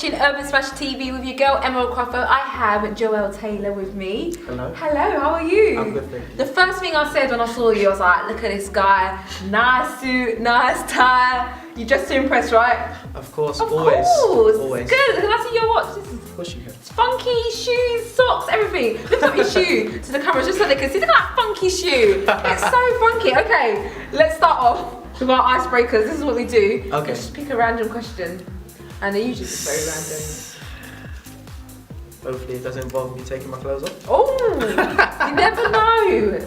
watching Urban Smash TV with your girl Emerald Crawford. I have Joelle Taylor with me. Hello. Hello, how are you? I'm good, thank you. The first thing I said when I saw you, I was like, look at this guy, nice suit, nice tie. You dressed to impress, right? Of course, Of always. course. Always. Good. Can I see your watch? This is Of course you can. funky shoes, socks, everything. Lift up your shoe to the camera just so they can see. Look at that funky shoe. It's so funky. Okay, let's start off with our icebreakers. This is what we do. Okay. Just pick a random question. And they're usually just very Hopefully it doesn't involve me taking my clothes off. random. Oh, you never know.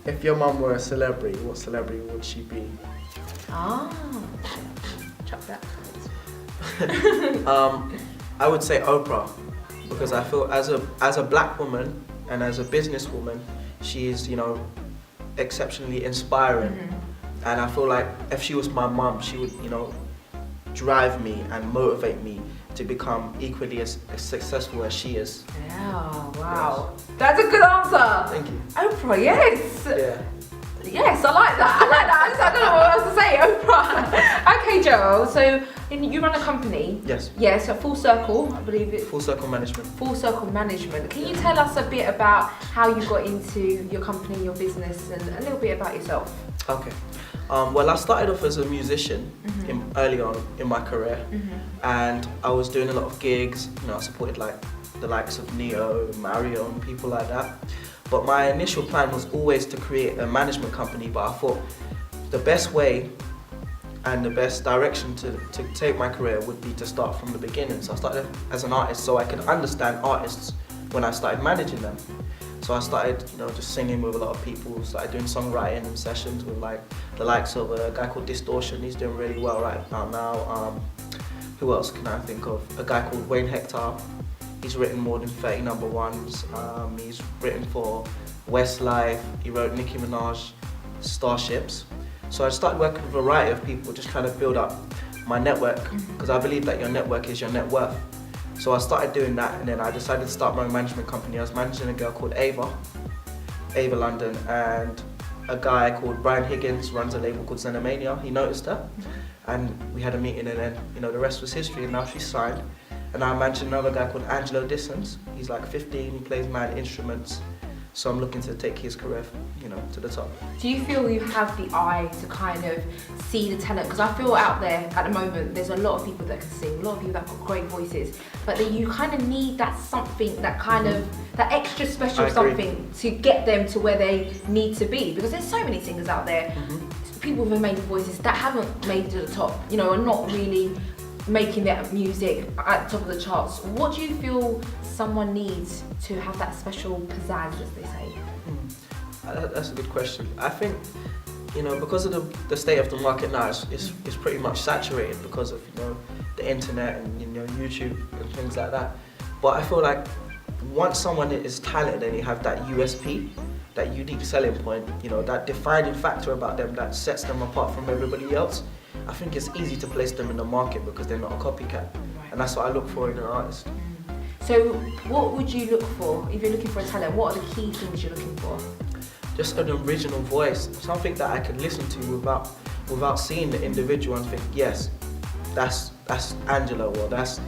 If your mum were a celebrity, what celebrity would she be? Ah, chuck that. I would say Oprah, because I feel as a black woman and as a businesswoman, she is, exceptionally inspiring. Mm-hmm. And I feel like if she was my mum, she would, drive me and motivate me to become equally as successful as she is. Yeah, wow. That's a good answer. Thank you. Oprah, yes. Yeah. Yes, I like that. I don't know what else to say. Oprah. Okay, Joel. So you run a company. Yes. Yes, a Full Circle, I believe it. Full Circle Management. Full Circle Management. Can you tell us a bit about how you got into your company, your business, and a little bit about yourself? Okay. Well, I started off as a musician early on in my career, and I was doing a lot of gigs. I supported the likes of Neo, Mario, and people like that. But my initial plan was always to create a management company. But I thought the best way and the best direction to take my career would be to start from the beginning. So I started as an artist, so I could understand artists when I started managing them. So I started, just singing with a lot of people, started doing songwriting and sessions with the likes of a guy called Distortion. He's doing really well right now. Who else can I think of? A guy called Wayne Hector. He's written more than 30 number ones. He's written for Westlife. He wrote Nicki Minaj, Starships. So I started working with a variety of people, just trying to build up my network, because I believe that your network is your net worth. So I started doing that, and then I decided to start my own management company. I was managing a girl called Ava London, and a guy called Brian Higgins runs a label called Xenomania. He noticed her, and we had a meeting, and then the rest was history. And now she's signed, and I'm managing another guy called Angelo Dissons. He's like 15, he plays mad instruments. So I'm looking to take his career, to the top. Do you feel you have the eye to kind of see the talent? Because I feel out there at the moment, there's a lot of people that can sing, a lot of people that have got great voices, but then you kind of need that something, that kind of, that extra special something to get them to where they need to be. Because there's so many singers out there, people with amazing voices that haven't made it to the top, are not really making their music at the top of the charts. What do you feel someone needs to have that special pizzazz, as they say? That's a good question. I think, because of the state of the market now, it's pretty much saturated because of the internet and YouTube and things like that. But I feel like once someone is talented and you have that USP, that unique selling point, that defining factor about them that sets them apart from everybody else, I think it's easy to place them in the market because they're not a copycat. And that's what I look for in an artist. So what would you look for if you're looking for a talent? What are the key things you're looking for? Just an original voice, something that I can listen to without seeing the individual and think, yes, that's Angela, or that's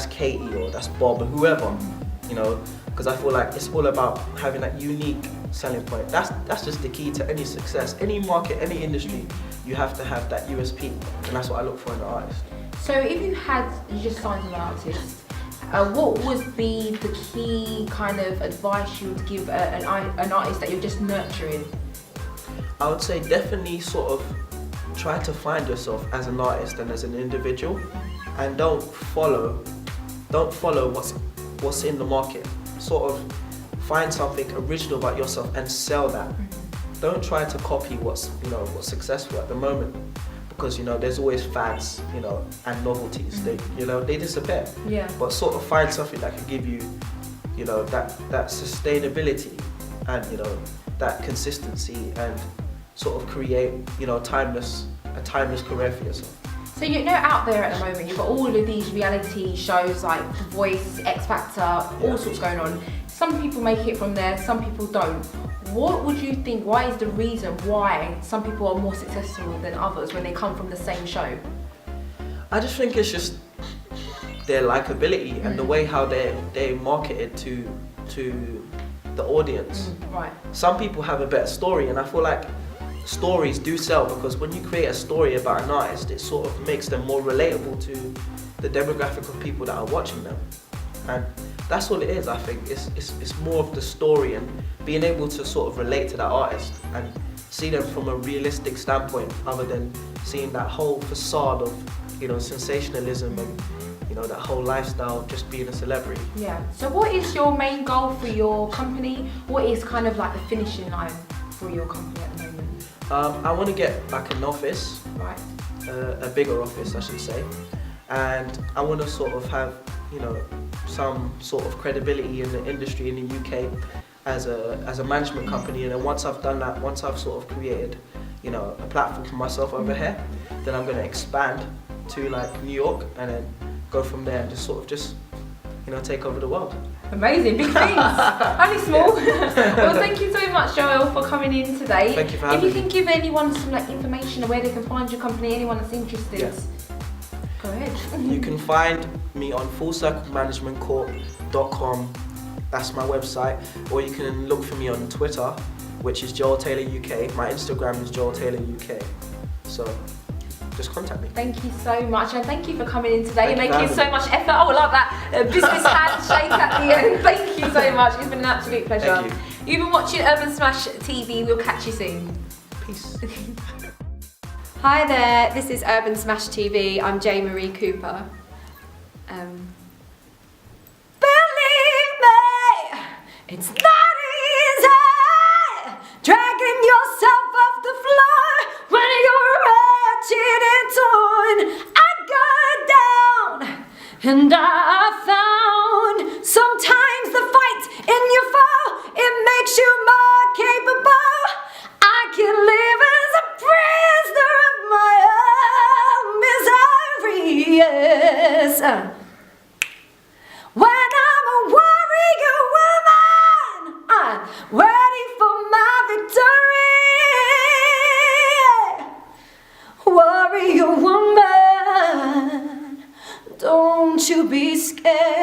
Katie, or that's Bob, or whoever, because I feel like it's all about having that unique selling point. That's just the key to any success, any market, any industry. You have to have that USP, and that's what I look for in an artist. So if you just signed an artist, what would be the key kind of advice you would give an artist that you're just nurturing? I would say definitely sort of try to find yourself as an artist and as an individual, and don't follow what's in the market. Sort of find something original about yourself and sell that. Don't try to copy what's successful at the moment, because there's always fads, and novelties. They disappear. Yeah. But sort of find something that can give you, that sustainability and that consistency, and sort of create a timeless career for yourself. So out there at the moment, you've got all of these reality shows like The Voice, X Factor, all sorts going on. Some people make it from there, some people don't. What would you think, why is the reason why some people are more successful than others when they come from the same show? I just think it's just their likability and the way how they market it to the audience. Right. Some people have a better story, and I feel like stories do sell, because when you create a story about an artist, it sort of makes them more relatable to the demographic of people that are watching them. And that's all it is, I think. It's more of the story and being able to sort of relate to that artist and see them from a realistic standpoint, other than seeing that whole facade of, you know, sensationalism and, you know, that whole lifestyle of just being a celebrity. Yeah. So what is your main goal for your company? What is kind of like the finishing line for your company at the moment? I want to get like an office, Right. a bigger office I should say, and I want to sort of have, you know, some sort of credibility in the industry in the UK as a management company. And then once I've done that, once I've sort of created, you know, a platform for myself over here, then I'm going to expand to like New York and then go from there and just you know, take over the world. Amazing, big things. Only small. Well, thank you so much, Joel, for coming in today. Thank you for having me. If you can give anyone some like information of where they can find your company, anyone that's interested, go ahead. You can find me on fullcirclemanagementcorp.com. That's my website. Or you can look for me on Twitter, which is Joel Taylor UK. My Instagram is Joel Taylor UK. So just contact me. Thank you so much, and thank you for coming in today and Thank you making for so having much effort. Oh, I like that business handshake at the end. Thank you so much. It's been an absolute pleasure. Thank you. You've been watching Urban Smash TV. We'll catch you soon. Peace. Hi there, this is Urban Smash TV. I'm J. Marie Cooper. Believe me, it's not easy dragging yourself off the floor when you're wretched and torn. I got down and I found sometimes the fight in your fall, it makes you more capable. I can live as a prisoner of my own misery, yes. When I'm a warrior woman, I'm ready for my victory. Warrior woman, don't you be scared.